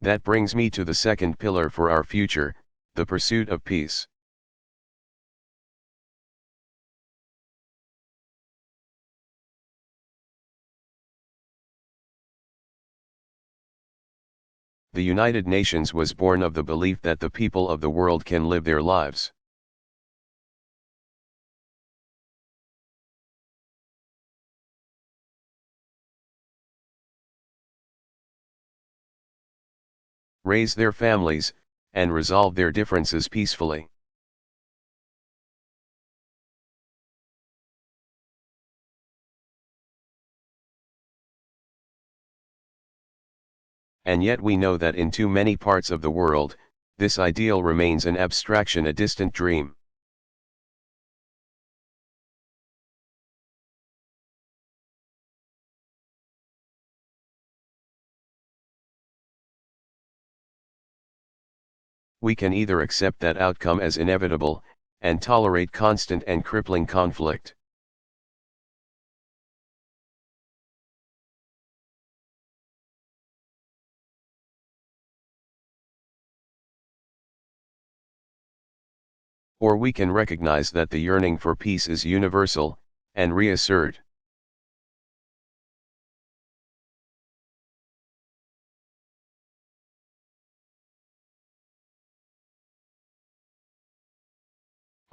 That brings me to the second pillar for our future, the pursuit of peace. The United Nations was born of the belief that the people of the world can live their lives. Raise their families, and resolve their differences peacefully. And yet we know that in too many parts of the world, this ideal remains an abstraction, a distant dream. We can either accept that outcome as inevitable, and tolerate constant and crippling conflict. Or we can recognize that the yearning for peace is universal, and reassert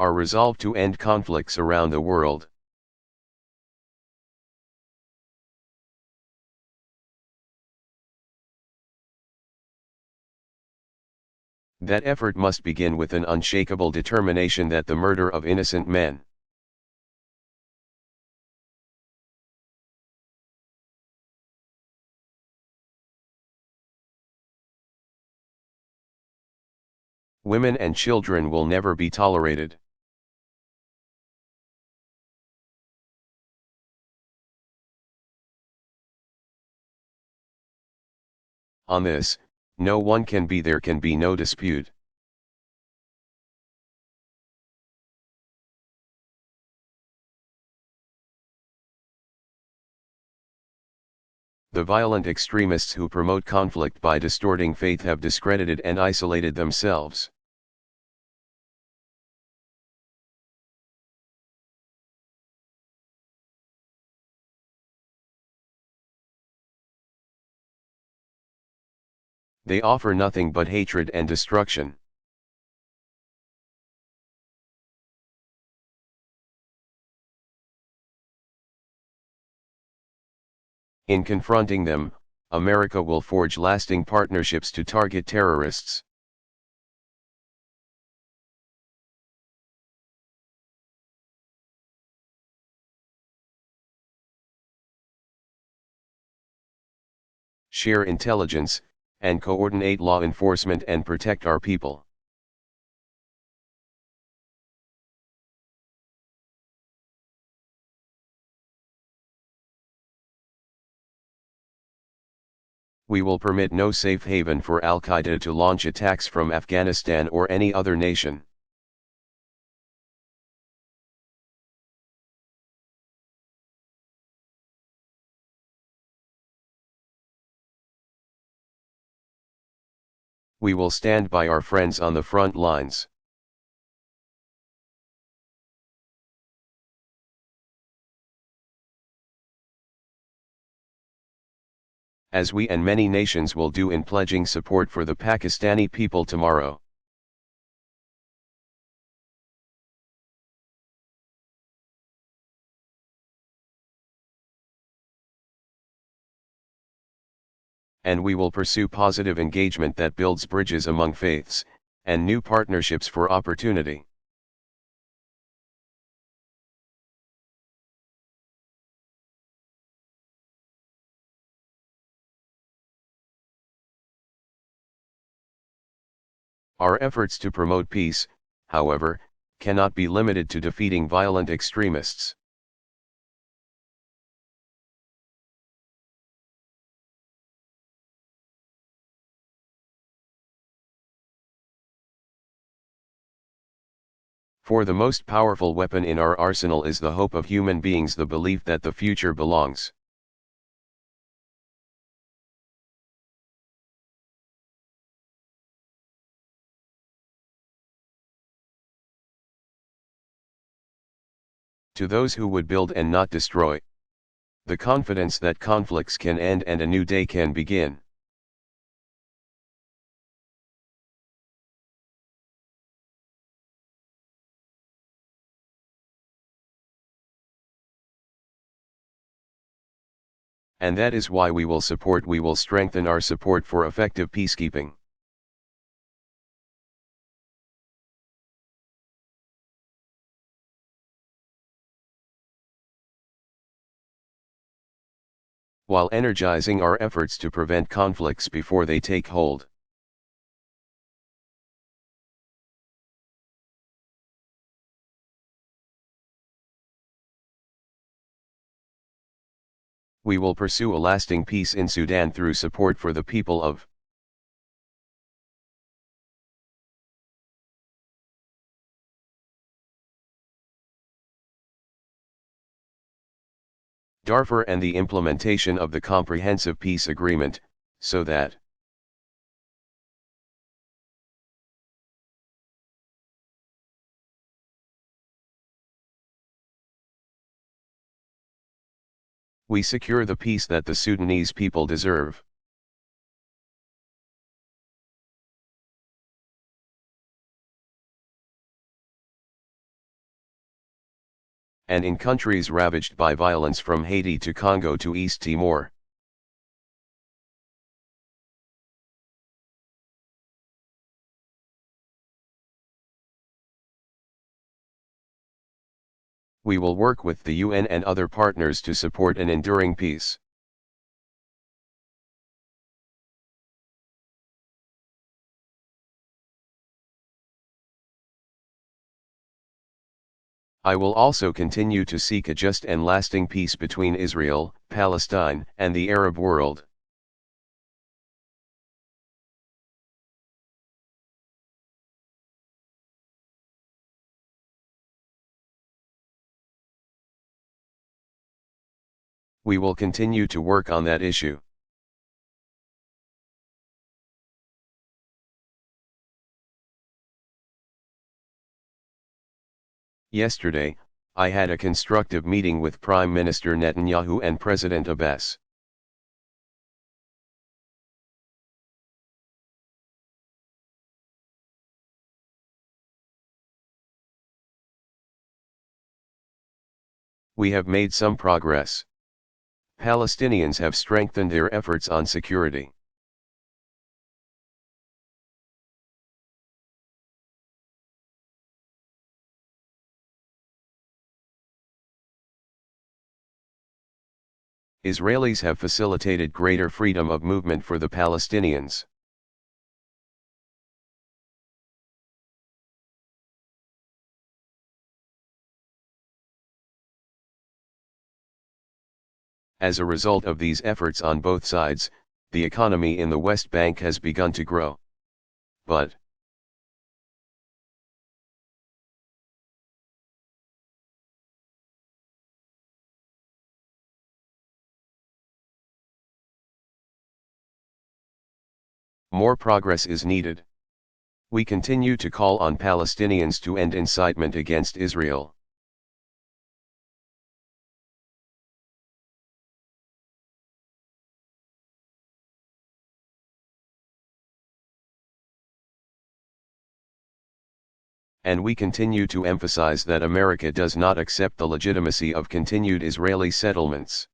our resolve to end conflicts around the world. That effort must begin with an unshakable determination that the murder of innocent men, women and children will never be tolerated. On this, there can be no dispute. The violent extremists who promote conflict by distorting faith have discredited and isolated themselves. They offer nothing but hatred and destruction. In confronting them, America will forge lasting partnerships to target terrorists. Share intelligence, and coordinate law enforcement and protect our people. We will permit no safe haven for Al-Qaeda to launch attacks from Afghanistan or any other nation. We will stand by our friends on the front lines. As we and many nations will do in pledging support for the Pakistani people tomorrow. And we will pursue positive engagement that builds bridges among faiths, and new partnerships for opportunity. Our efforts to promote peace, however, cannot be limited to defeating violent extremists. For the most powerful weapon in our arsenal is the hope of human beings, the belief that the future belongs To those who would build and not destroy. The confidence that conflicts can end and a new day can begin. And that is why we will strengthen our support for effective peacekeeping. While energizing our efforts to prevent conflicts before they take hold. We will pursue a lasting peace in Sudan through support for the people of Darfur and the implementation of the comprehensive peace agreement, so that we secure the peace that the Sudanese people deserve. And in countries ravaged by violence from Haiti to Congo to East Timor. We will work with the UN and other partners to support an enduring peace. I will also continue to seek a just and lasting peace between Israel, Palestine, and the Arab world. We will continue to work on that issue. Yesterday, I had a constructive meeting with Prime Minister Netanyahu and President Abbas. We have made some progress. Palestinians have strengthened their efforts on security. Israelis have facilitated greater freedom of movement for the Palestinians. As a result of these efforts on both sides, the economy in the West Bank has begun to grow. But more progress is needed. We continue to call on Palestinians to end incitement against Israel. And we continue to emphasize that America does not accept the legitimacy of continued Israeli settlements.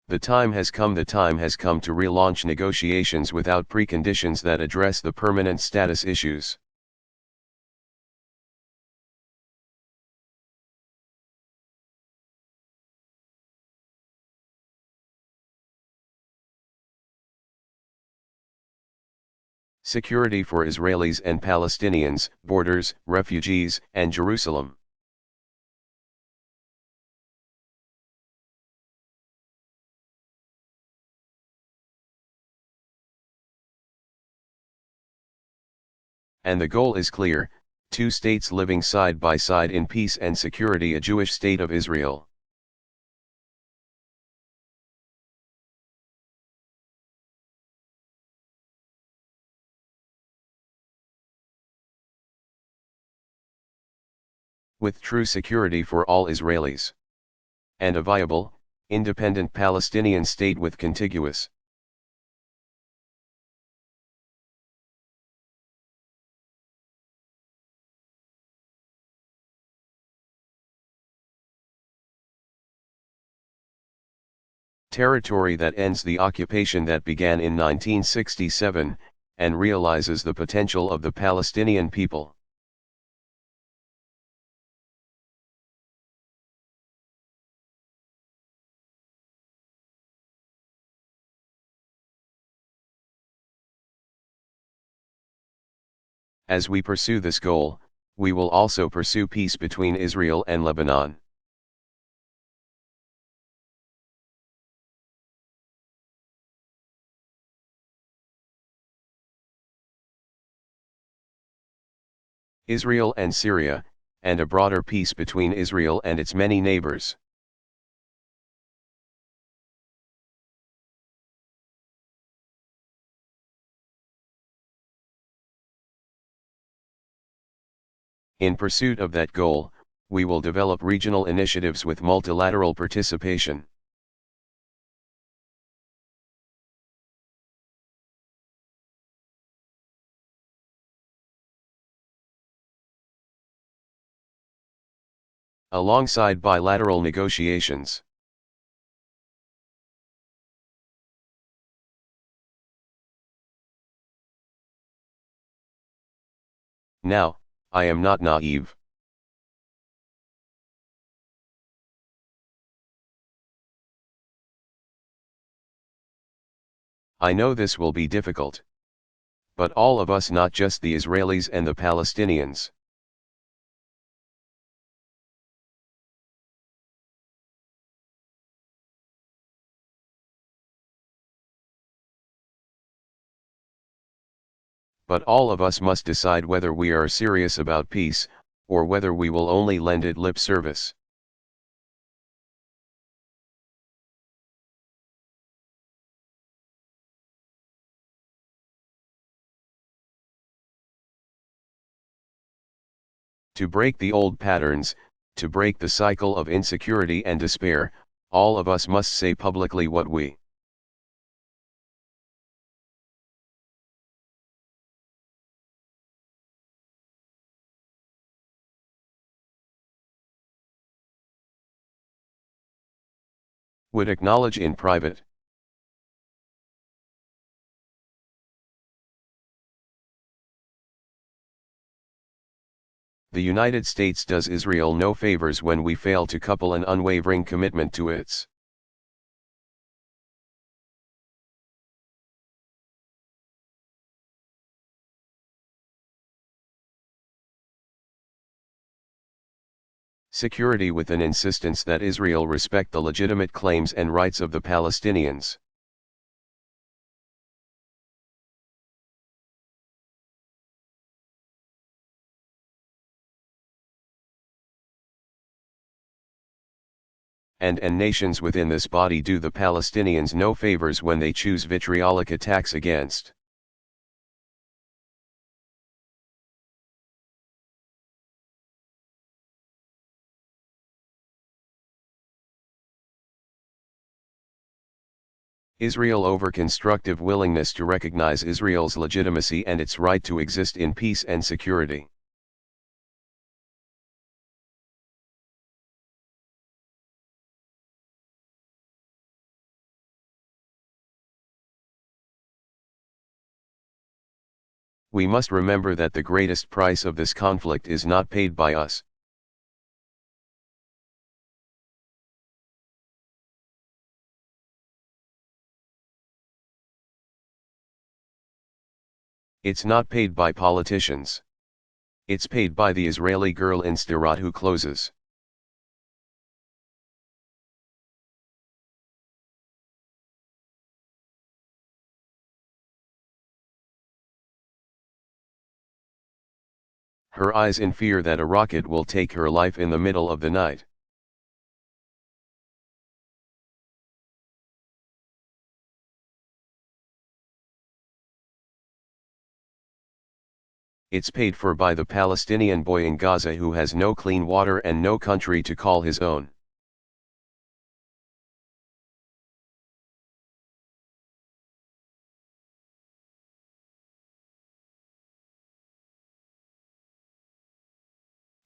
The time has come to relaunch negotiations without preconditions that address the permanent status issues. Security for Israelis and Palestinians, borders, refugees, and Jerusalem. And the goal is clear: two states living side by side in peace and security, a Jewish state of Israel. with true security for all Israelis, and a viable, independent Palestinian state with contiguous territory that ends the occupation that began in 1967, and realizes the potential of the Palestinian people. As we pursue this goal, we will also pursue peace between Israel and Lebanon. Israel and Syria, and a broader peace between Israel and its many neighbors. In pursuit of that goal, we will develop regional initiatives with multilateral participation. Alongside bilateral negotiations. Now, I am not naive. I know this will be difficult. But all of us, not just the Israelis and the Palestinians. But all of us must decide whether we are serious about peace, or whether we will only lend it lip service. To break the old patterns, to break the cycle of insecurity and despair, all of us must say publicly what we would acknowledge in private. The United States does Israel no favors when we fail to couple an unwavering commitment to its security with an insistence that Israel respect the legitimate claims and rights of the Palestinians. And nations within this body do the Palestinians no favors when they choose vitriolic attacks against Israel over constructive willingness to recognize Israel's legitimacy and its right to exist in peace and security. We must remember that the greatest price of this conflict is not paid by us. It's not paid by politicians. It's paid by the Israeli girl in Sderot who closes her eyes in fear that a rocket will take her life in the middle of the night. it's paid for by the Palestinian boy in Gaza who has no clean water and no country to call his own.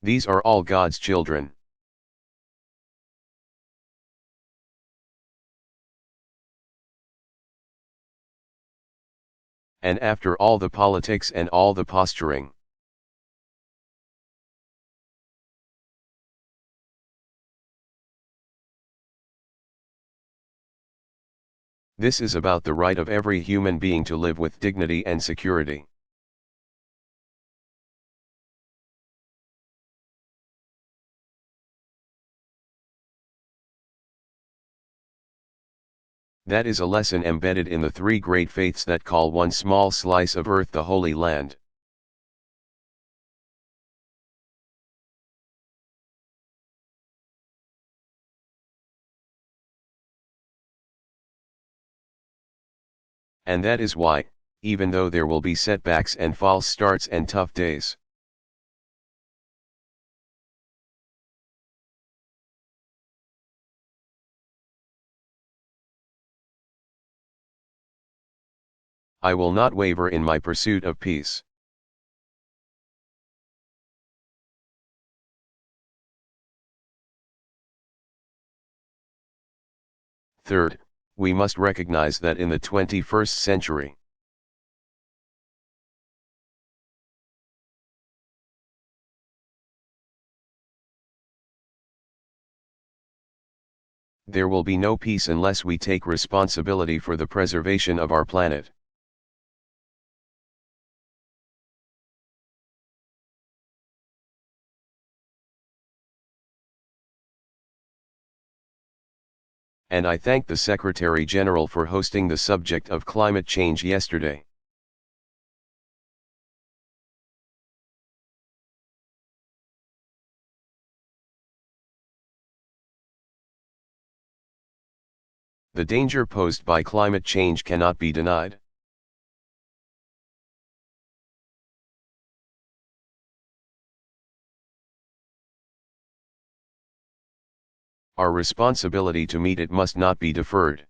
These are all God's children. And after all the politics and all the posturing, this is about the right of every human being to live with dignity and security. That is a lesson embedded in the three great faiths that call one small slice of earth the Holy Land. And that is why, even though there will be setbacks and false starts and tough days, I will not waver in my pursuit of peace. Third, we must recognize that in the 21st century, there will be no peace unless we take responsibility for the preservation of our planet. And I thank the Secretary General for hosting the subject of climate change yesterday. The danger posed by climate change cannot be denied. Our responsibility to meet it must not be deferred.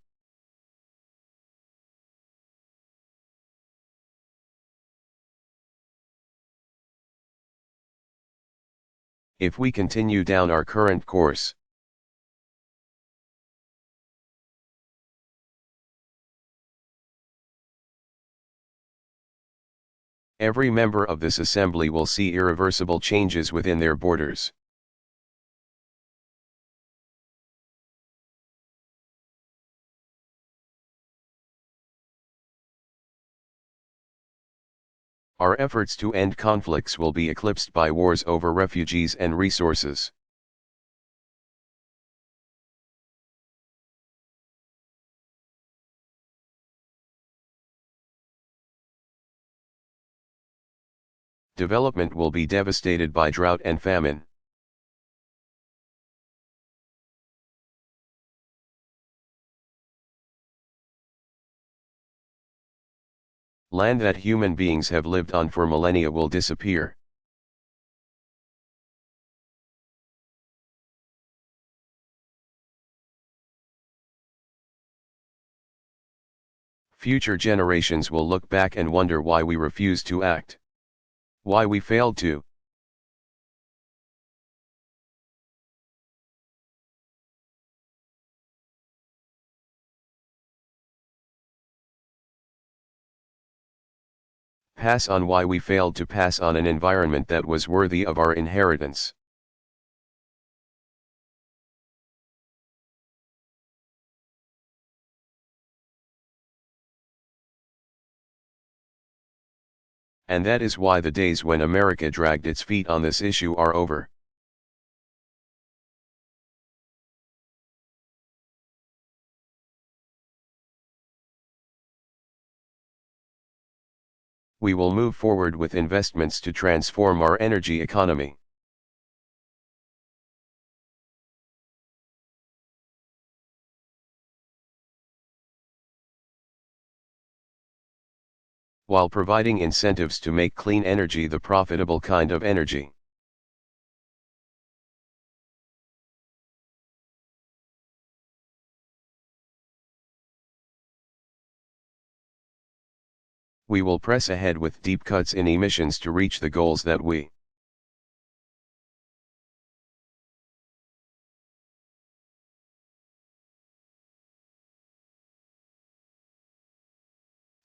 If we continue down our current course, every member of this assembly will see irreversible changes within their borders. Our efforts to end conflicts will be eclipsed by wars over refugees and resources. Development will be devastated by drought and famine. Land that human beings have lived on for millennia will disappear. Future generations will look back and wonder why we refused to act. Why we failed to. Pass on why we failed to pass on an environment that was worthy of our inheritance. And that is why the days when America dragged its feet on this issue are over. We will move forward with investments to transform our energy economy. while providing incentives to make clean energy the profitable kind of energy. We will press ahead with deep cuts in emissions to reach the goals that we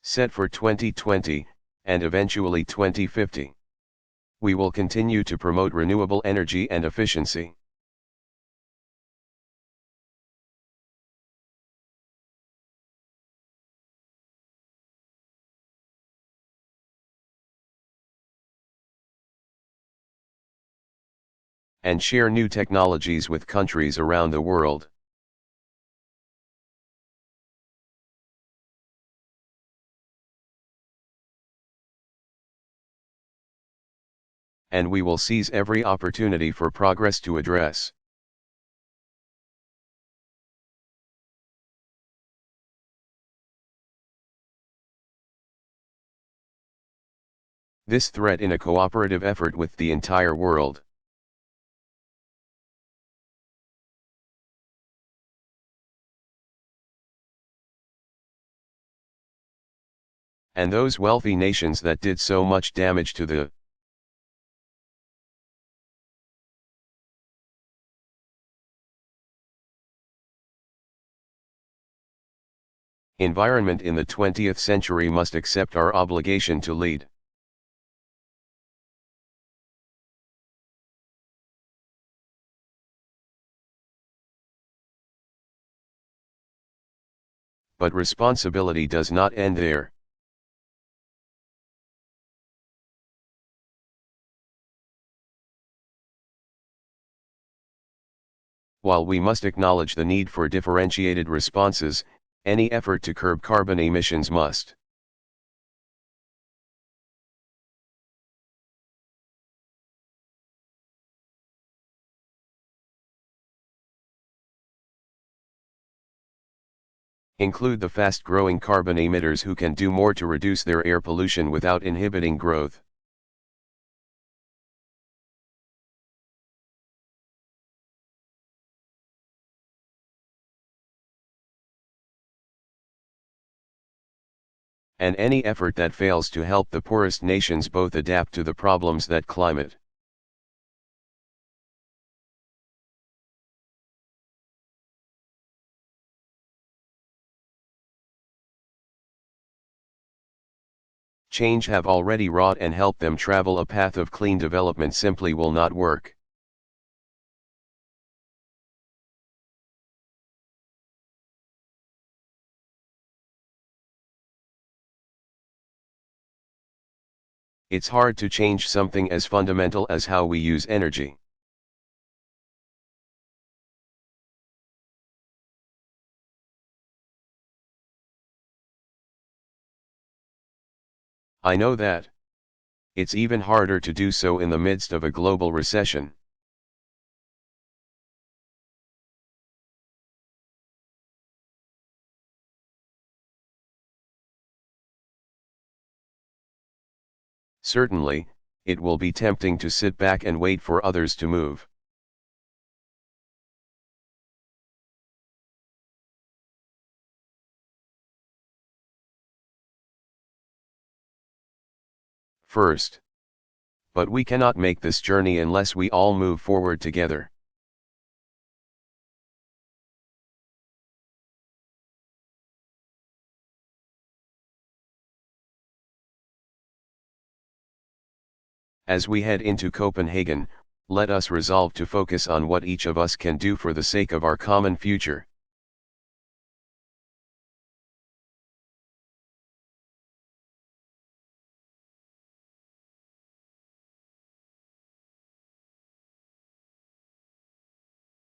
set for 2020, and eventually 2050. We will continue to promote renewable energy and efficiency. And share new technologies with countries around the world. And we will seize every opportunity for progress to address this threat in a cooperative effort with the entire world. And those wealthy nations that did so much damage to the environment in the 20th century must accept our obligation to lead. But responsibility does not end there. While we must acknowledge the need for differentiated responses, any effort to curb carbon emissions must include the fast-growing carbon emitters who can do more to reduce their air pollution without inhibiting growth. And any effort that fails to help the poorest nations both adapt to the problems that climate change have already wrought and help them travel a path of clean development simply will not work. It's hard to change something as fundamental as how we use energy. I know that. It's even harder to do so in the midst of a global recession. Certainly, it will be tempting to sit back and wait for others to move. First. But we cannot make this journey unless we all move forward together. As we head into Copenhagen, let us resolve to focus on what each of us can do for the sake of our common future.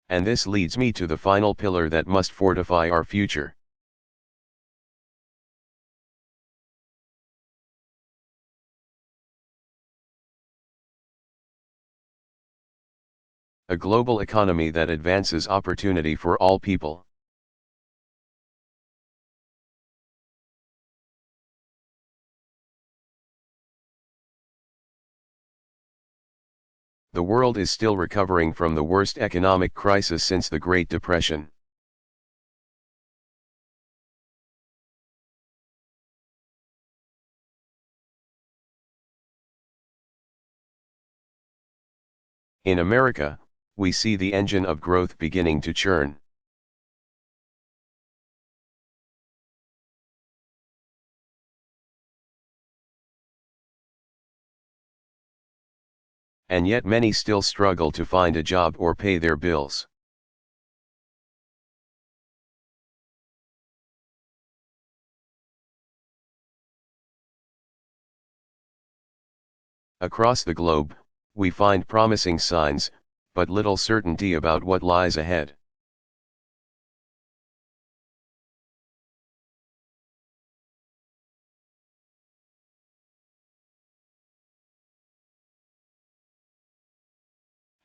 And this leads me to the final pillar that must fortify our future. A global economy that advances opportunity for all people. The world is still recovering from the worst economic crisis since the Great Depression. In America, we see the engine of growth beginning to churn. And yet many still struggle to find a job or pay their bills. Across the globe, we find promising signs, but little certainty about what lies ahead.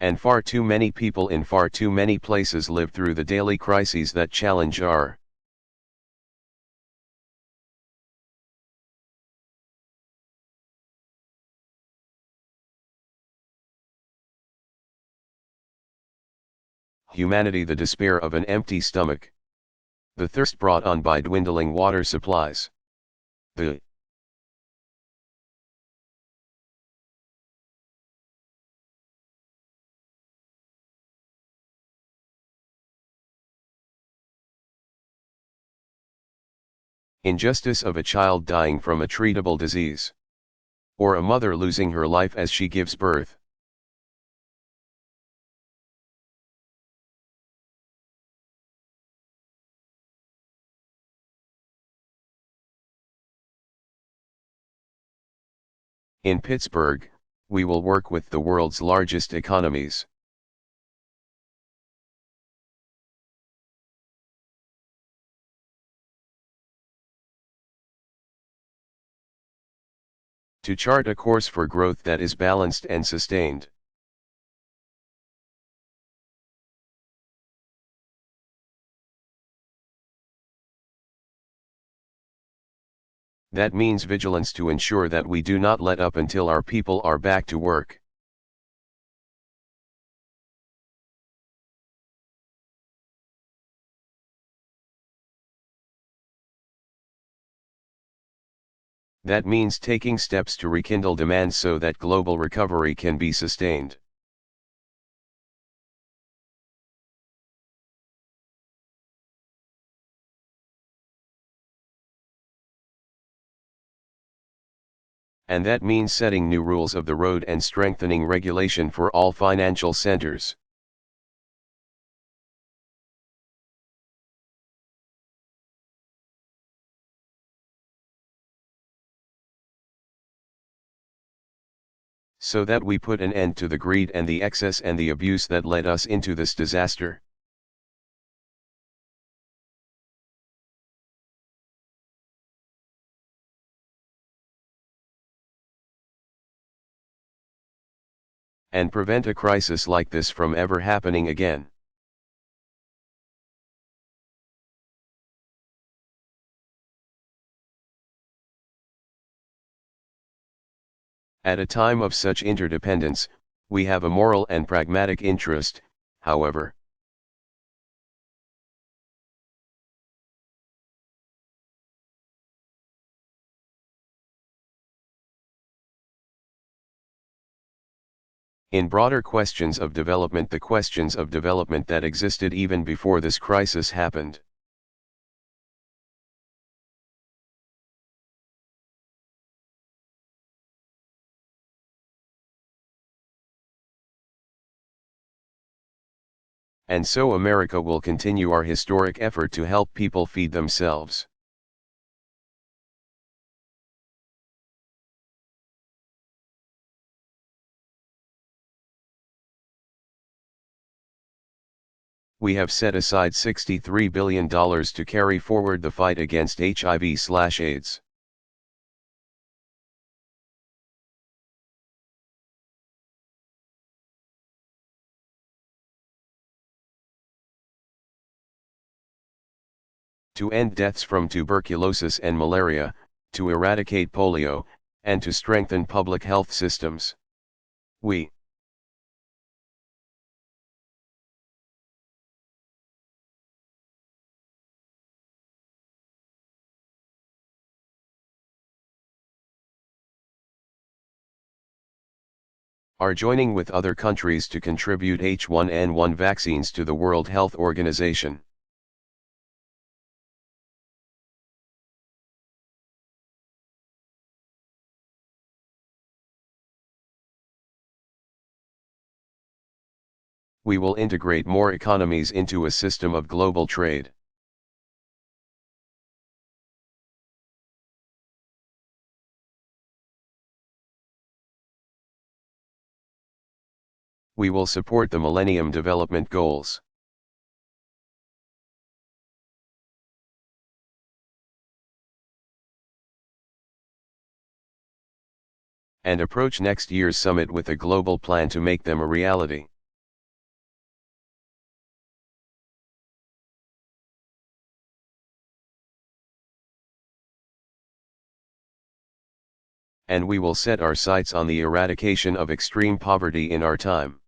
And far too many people in far too many places live through the daily crises that challenge our humanity, the despair of an empty stomach, the thirst brought on by dwindling water supplies, the injustice of a child dying from a treatable disease, or a mother losing her life as she gives birth. In Pittsburgh, we will work with the world's largest economies. To chart a course for growth that is balanced and sustained. That means vigilance to ensure that we do not let up until our people are back to work. That means taking steps to rekindle demand so that global recovery can be sustained. And that means setting new rules of the road and strengthening regulation for all financial centers. So that we put an end to the greed and the excess and the abuse that led us into this disaster. And prevent a crisis like this from ever happening again. At a time of such interdependence, we have a moral and pragmatic interest, however. In broader questions of development, the questions of development that existed even before this crisis happened. And so America will continue our historic effort to help people feed themselves. We have set aside $63 billion to carry forward the fight against HIV/AIDS. To end deaths from tuberculosis and malaria, to eradicate polio, and to strengthen public health systems. We are joining with other countries to contribute H1N1 vaccines to the World Health Organization. We will integrate more economies into a system of global trade. We will support the Millennium Development Goals. And approach next year's summit with a global plan to make them a reality. And we will set our sights on the eradication of extreme poverty in our time.